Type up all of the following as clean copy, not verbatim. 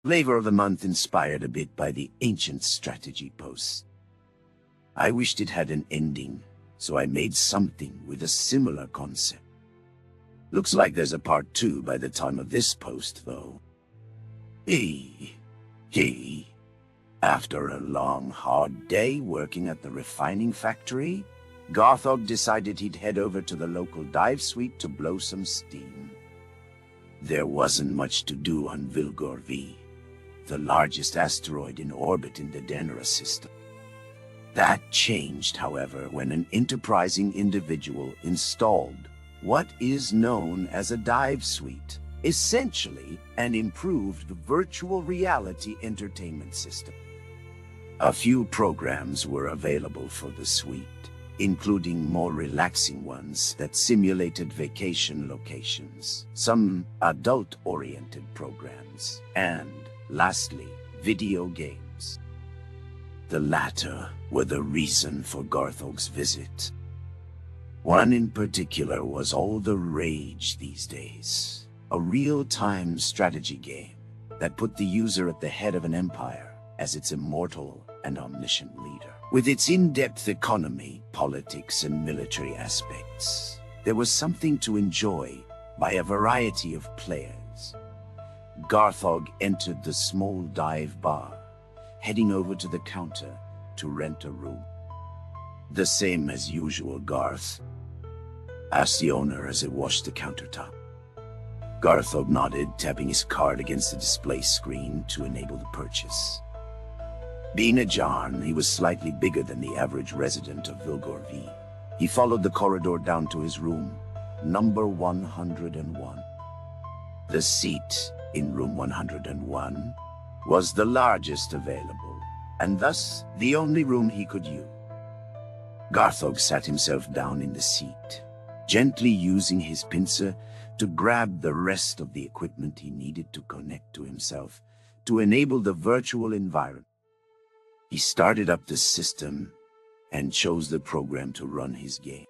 Flavor of the month inspired a bit by the ancient strategy post. I wished it had an ending, so I made something with a similar concept. Looks like there's a part 2 by the time of this post, though. He. After a long, hard day working at the refining factory, Garthog decided he'd head over to the local dive suite to blow some steam. There wasn't much to do on Vilgor V, the largest asteroid in orbit in the Denra system. That changed, however, when an enterprising individual installed what is known as a dive suite, essentially an improved virtual reality entertainment system. A few programs were available for the suite, including more relaxing ones that simulated vacation locations, some adult-oriented programs, and, lastly, video games. The latter were the reason for Garthog's visit. One in particular was all the rage these days, a real-time strategy game that put the user at the head of an empire as its immortal and omniscient leader. With its in-depth economy, politics, and military aspects, there was something to enjoy by a variety of players. Garthog entered the small dive bar, heading over to the counter to rent a room. "The same as usual, Garth?" asked the owner as it washed the countertop. Garthog nodded, tapping his card against the display screen to enable the purchase. Being a Jarn, he was slightly bigger than the average resident of Vilgor V. He followed the corridor down to his room, number 101. The seat in room 101 was the largest available, and thus the only room he could use. Garthog sat himself down in the seat, gently using his pincer to grab the rest of the equipment he needed to connect to himself to enable the virtual environment. He started up the system and chose the program to run his game.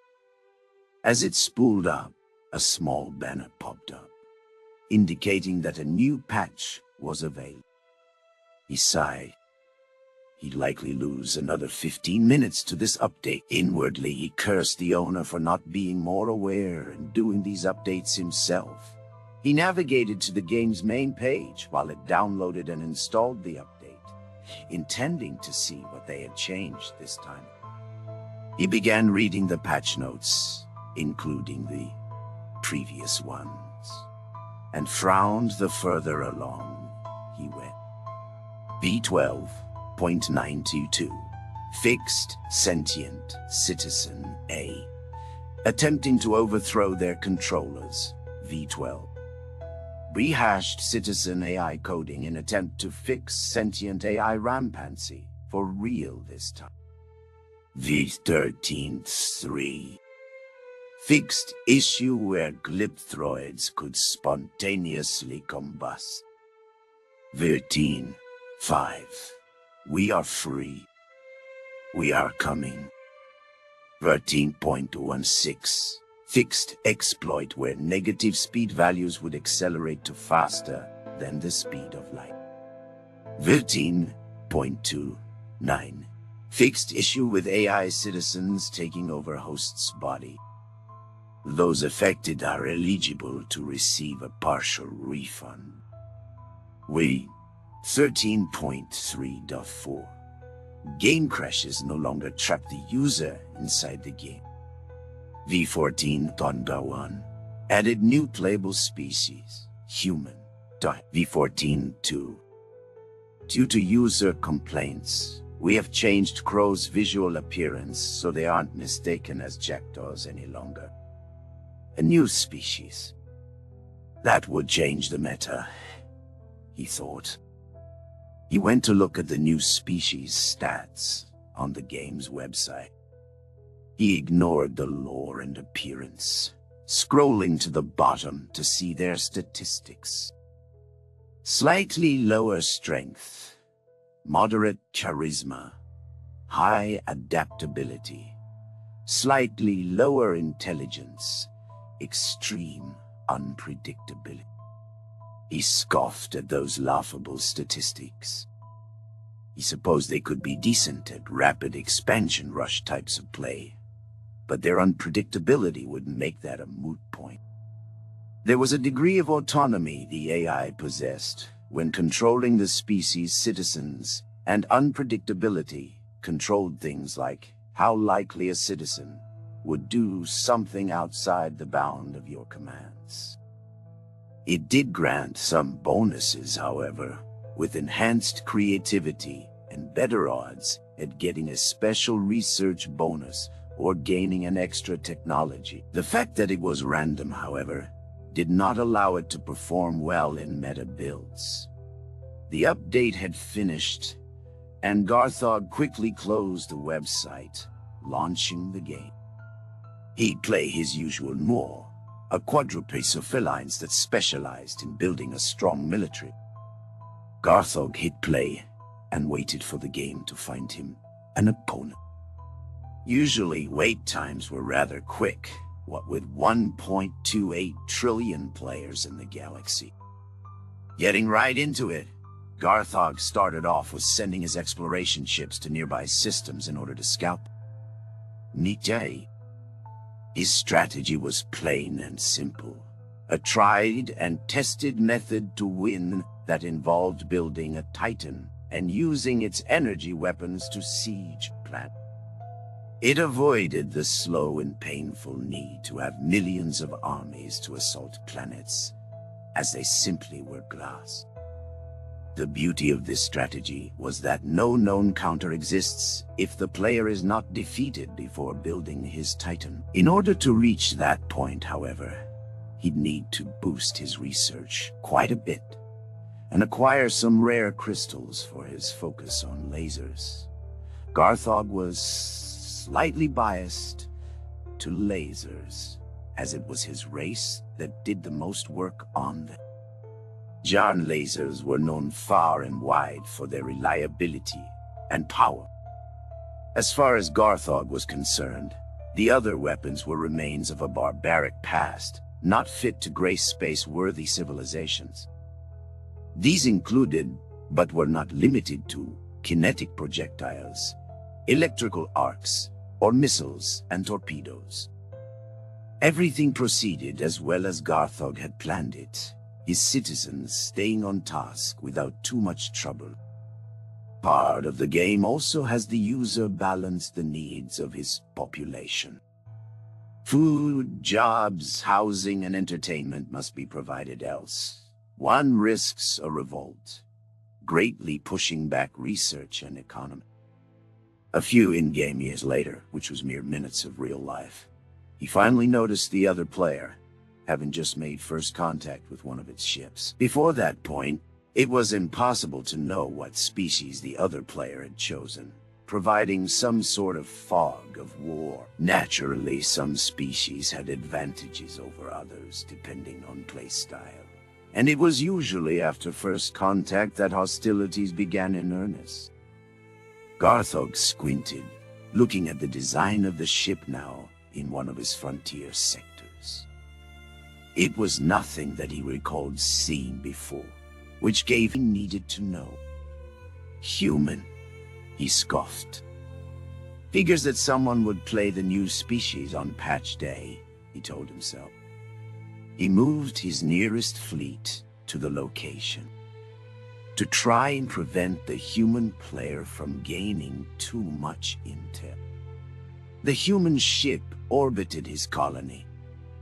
As it spooled up, a small banner popped up, indicating that a new patch was available. He sighed. He'd likely lose another 15 minutes to this update. Inwardly, he cursed the owner for not being more aware and doing these updates himself. He navigated to the game's main page while it downloaded and installed the update, intending to see what they had changed this time. He began reading the patch notes, including the previous ones, and frowned the further along he went. V12.922, Fixed Sentient Citizen A. Attempting to overthrow their controllers, V12. Rehashed Citizen AI coding in attempt to fix sentient AI rampancy, for real this time. V13.3. Fixed issue where glypthroids could spontaneously combust. 13.5. We are free. We are coming. 13.16. Fixed exploit where negative speed values would accelerate to faster than the speed of light. 13.29. Fixed issue with AI citizens taking over host's body. Those affected are eligible to receive a partial refund. 13.3.4. Game crashes no longer trap the user inside the game. V14.1. Added new playable species, human. V14.2. Due to user complaints, we have changed Crow's visual appearance so they aren't mistaken as jackdaws any longer. A new species. That would change the meta, he thought. He went to look at the new species stats on the game's website. He ignored the lore and appearance, scrolling to the bottom to see their statistics. Slightly lower strength, moderate charisma, high adaptability, slightly lower intelligence, extreme unpredictability. He scoffed at those laughable statistics. He supposed they could be decent at rapid expansion rush types of play, but their unpredictability would make that a moot point. There was a degree of autonomy the AI possessed when controlling the species' citizens, and unpredictability controlled things like how likely a citizen would do something outside the bound of your commands. It did grant some bonuses, however, with enhanced creativity and better odds at getting a special research bonus or gaining an extra technology. The fact that it was random, however, did not allow it to perform well in meta builds. The update had finished, and Garthog quickly closed the website, launching the game. He'd play his usual Moor, a quadruped of felines that specialized in building a strong military. Garthog hit play and waited for the game to find him an opponent. Usually wait times were rather quick, what with 1.28 trillion players in the galaxy. Getting right into it, Garthog started off with sending his exploration ships to nearby systems in order to scout. Nijay. His strategy was plain and simple, a tried and tested method to win that involved building a Titan and using its energy weapons to siege planets. It avoided the slow and painful need to have millions of armies to assault planets, as they simply were glass. The beauty of this strategy was that no known counter exists if the player is not defeated before building his Titan. In order to reach that point, however, he'd need to boost his research quite a bit and acquire some rare crystals for his focus on lasers. Garthog was slightly biased to lasers, as it was his race that did the most work on them. Jarn lasers were known far and wide for their reliability and power. As far as Garthog was concerned, the other weapons were remains of a barbaric past, not fit to grace space-worthy civilizations. These included, but were not limited to, kinetic projectiles, electrical arcs, or missiles and torpedoes. Everything proceeded as well as Garthog had planned it, his citizens staying on task without too much trouble. Part of the game also has the user balance the needs of his population. Food, jobs, housing, and entertainment must be provided, else one risks a revolt, greatly pushing back research and economy. A few in-game years later, which was mere minutes of real life, he finally noticed the other player, having just made first contact with one of its ships. Before that point, it was impossible to know what species the other player had chosen, providing some sort of fog of war. Naturally, some species had advantages over others depending on playstyle, and it was usually after first contact that hostilities began in earnest. Garthog squinted, looking at the design of the ship now in one of his frontier sectors. It was nothing that he recalled seeing before, which gave him needed to know. Human, he scoffed. Figures that someone would play the new species on patch day, he told himself. He moved his nearest fleet to the location to try and prevent the human player from gaining too much intel. The human ship orbited his colony,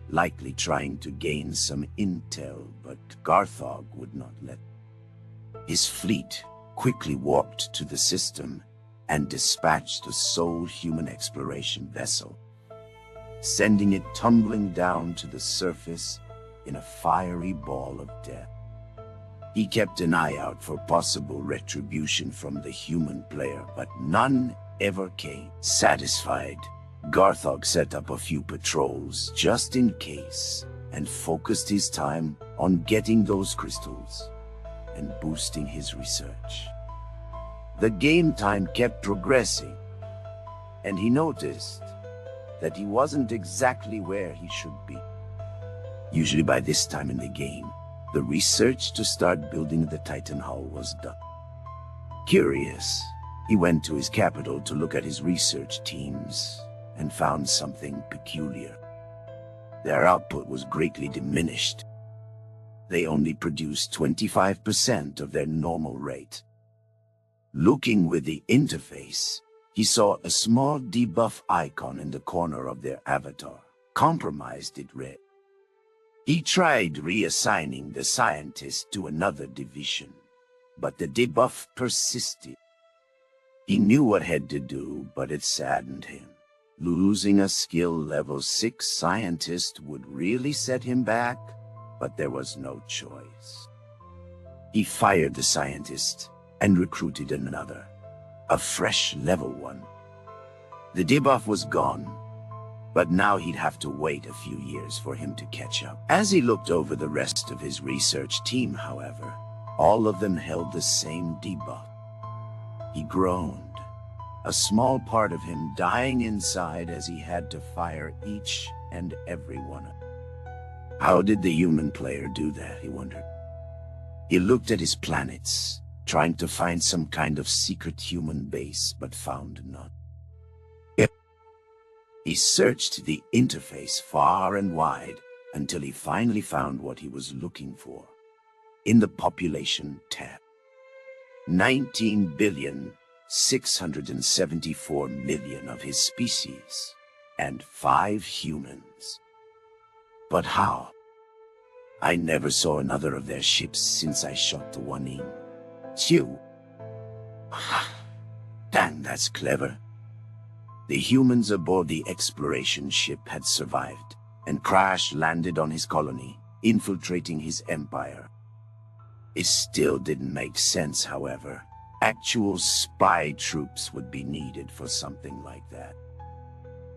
likely trying to gain some intel, but Garthog would not let. His fleet quickly warped to the system and dispatched the sole human exploration vessel, sending it tumbling down to the surface in a fiery ball of death. He kept an eye out for possible retribution from the human player, but none ever came. Satisfied, Garthog set up a few patrols just in case and focused his time on getting those crystals and boosting his research. The game time kept progressing, and he noticed that he wasn't exactly where he should be. Usually by this time in the game, The research to start building the Titan hull was done. Curious, he went to his capital to look at his research teams and found something peculiar. Their output was greatly diminished. They only produced 25% of their normal rate. Looking with the interface, he saw a small debuff icon in the corner of their avatar. Compromised, it read. He tried reassigning the scientist to another division, but the debuff persisted. He knew what had to do, but it saddened him. Losing a skill level 6 scientist would really set him back, but there was no choice. He fired the scientist and recruited another, a fresh level 1. The debuff was gone, but now he'd have to wait a few years for him to catch up. As he looked over the rest of his research team, however, all of them held the same debuff. He groaned, a small part of him dying inside as he had to fire each and every one of them. How did the human player do that, he wondered. He looked at his planets, trying to find some kind of secret human base, but found none. He searched the interface far and wide until he finally found what he was looking for. In the population tab. 19,674,000,000 of his species, and 5 humans. But how? I never saw another of their ships since I shot the one in. Chew. Dang, that's clever. The humans aboard the exploration ship had survived and crash-landed on his colony, infiltrating his empire. It still didn't make sense, however. Actual spy troops would be needed for something like that.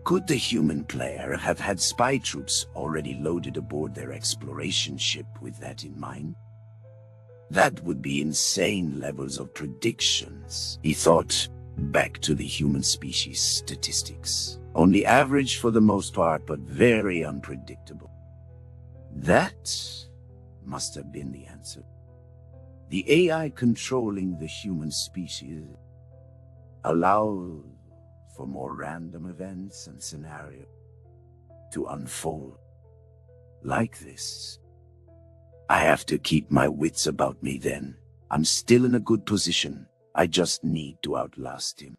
Could the human player have had spy troops already loaded aboard their exploration ship with that in mind? That would be insane levels of predictions, he thought. Back to the human species statistics. Only average for the most part, but very unpredictable. That must have been the answer. The AI controlling the human species allows for more random events and scenarios to unfold like this. I have to keep my wits about me then. I'm still in a good position. I just need to outlast him.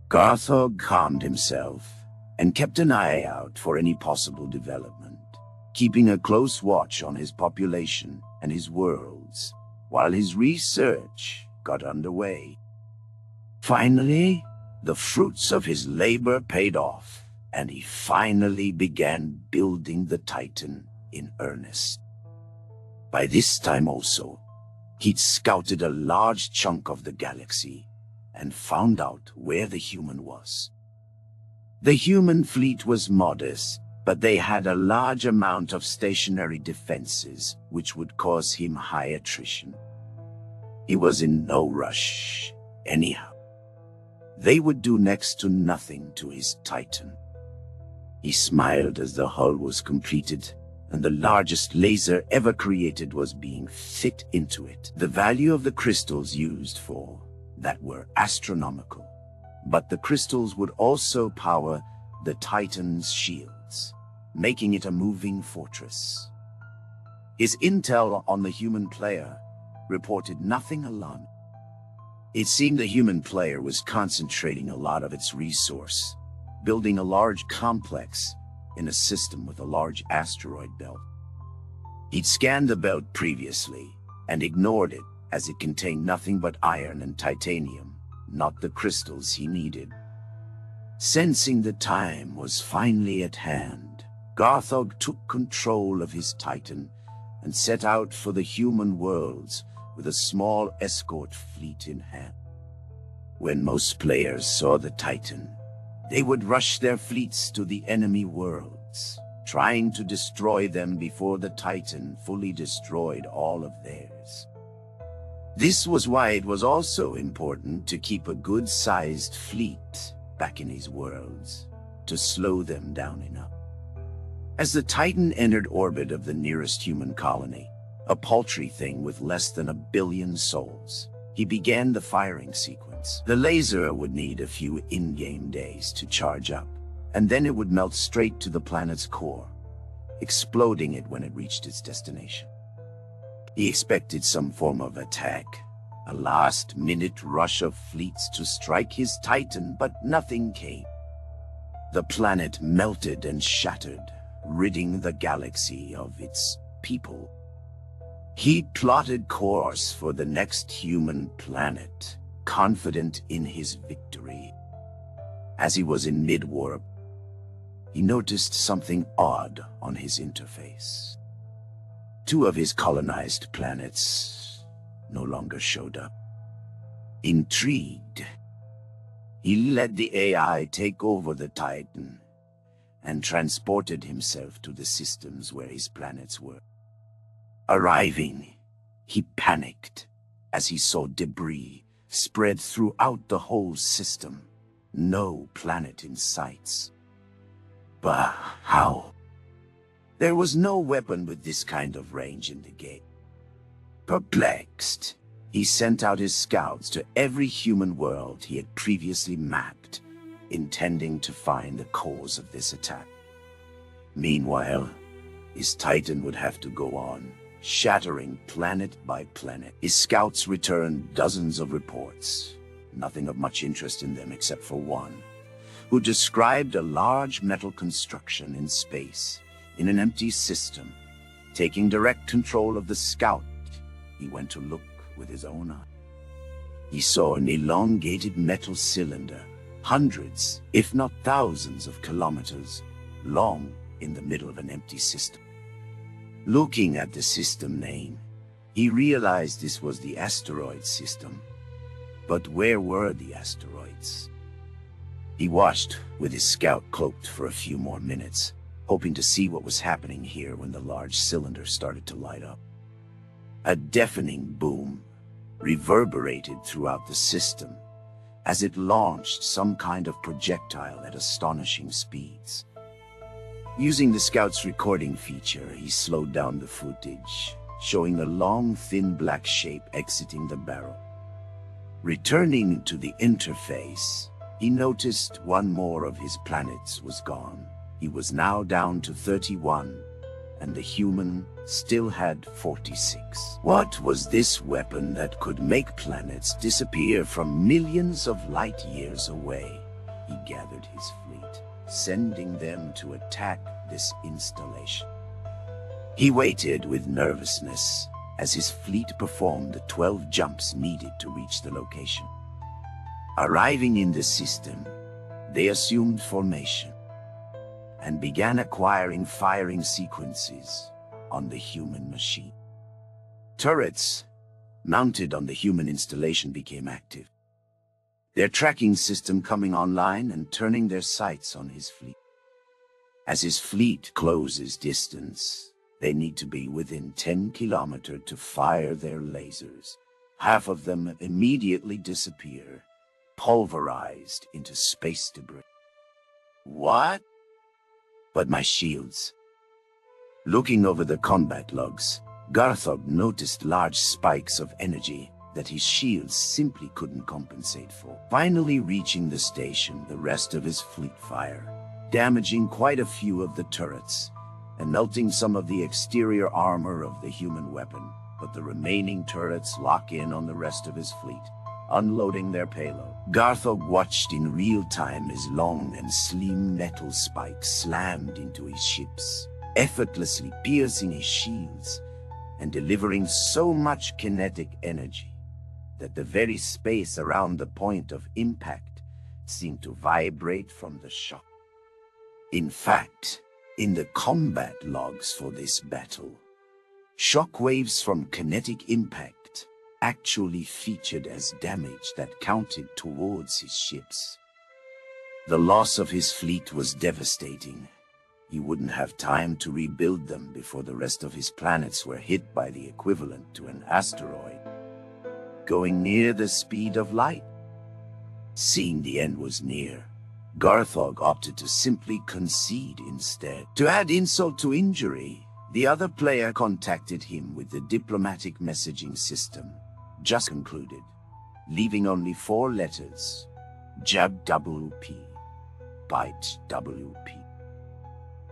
Garthog calmed himself and kept an eye out for any possible development, keeping a close watch on his population and his worlds, while his research got underway. Finally, the fruits of his labor paid off, and he finally began building the Titan in earnest. By this time also, he'd scouted a large chunk of the galaxy and found out where the human was. The human fleet was modest, but they had a large amount of stationary defenses, which would cause him high attrition. He was in no rush, anyhow. They would do next to nothing to his Titan. He smiled as the hull was completed, and the largest laser ever created was being fit into it. The value of the crystals used for that were astronomical, but the crystals would also power the Titan's shields, making it a moving fortress. His intel on the human player reported nothing alarming. It seemed the human player was concentrating a lot of its resource, building a large complex in a system with a large asteroid belt. He'd scanned the belt previously and ignored it as it contained nothing but iron and titanium, not the crystals he needed. Sensing the time was finally at hand, Garthog took control of his Titan and set out for the human worlds with a small escort fleet in hand. When most players saw the Titan, they would rush their fleets to the enemy worlds, trying to destroy them before the Titan fully destroyed all of theirs. This was why it was also important to keep a good-sized fleet back in his worlds, to slow them down enough. As the Titan entered orbit of the nearest human colony, a paltry thing with less than 1 billion souls. He began the firing sequence. The laser would need a few in-game days to charge up, and then it would melt straight to the planet's core, exploding it when it reached its destination. He expected some form of attack, a last-minute rush of fleets to strike his Titan, but nothing came. The planet melted and shattered, ridding the galaxy of its people. He plotted course for the next human planet, confident in his victory. As he was in mid-warp, he noticed something odd on his interface. 2 of his colonized planets no longer showed up. Intrigued, he let the AI take over the Titan and transported himself to the systems where his planets were. Arriving, he panicked as he saw debris spread throughout the whole system. No planet in sight. But how? There was no weapon with this kind of range in the game. Perplexed, he sent out his scouts to every human world he had previously mapped, intending to find the cause of this attack. Meanwhile, his Titan would have to go on, shattering planet by planet. His scouts returned dozens of reports, nothing of much interest in them except for one, who described a large metal construction in space, in an empty system. Taking direct control of the scout, he went to look with his own eye. He saw an elongated metal cylinder, hundreds, if not thousands of kilometers long, in the middle of an empty system. Looking at the system name, he realized this was the asteroid system. But where were the asteroids? He watched with his scout cloaked for a few more minutes, hoping to see what was happening here when the large cylinder started to light up. A deafening boom reverberated throughout the system as it launched some kind of projectile at astonishing speeds. Using the scout's recording feature, he slowed down the footage, showing a long, thin black shape exiting the barrel. Returning to the interface, he noticed one more of his planets was gone. He was now down to 31, and the human still had 46. What was this weapon that could make planets disappear from millions of light years away? He gathered his fleet, sending them to attack this installation. He waited with nervousness as his fleet performed the 12 jumps needed to reach the location. Arriving in the system, they assumed formation and began acquiring firing sequences on the human machine. Turrets mounted on the human installation became active, their tracking system coming online and turning their sights on his fleet. As his fleet closes distance, they need to be within 10 kilometers to fire their lasers. Half of them immediately disappear, pulverized into space debris. What? But my shields. Looking over the combat logs, Garthog noticed large spikes of energy that his shields simply couldn't compensate for. Finally reaching the station, the rest of his fleet fire, damaging quite a few of the turrets and melting some of the exterior armor of the human weapon. But the remaining turrets lock in on the rest of his fleet, unloading their payload. Garthog watched in real time as long and slim metal spikes slammed into his ships, effortlessly piercing his shields and delivering so much kinetic energy that the very space around the point of impact seemed to vibrate from the shock. In fact, in the combat logs for this battle, shockwaves from kinetic impact actually featured as damage that counted towards his ships. The loss of his fleet was devastating. He wouldn't have time to rebuild them before the rest of his planets were hit by the equivalent to an asteroid, going near the speed of light. Seeing the end was near, Garthog opted to simply concede instead. To add insult to injury, The other player contacted him with the diplomatic messaging system, just concluded, leaving only 4 letters. Jab WP. Byte WP.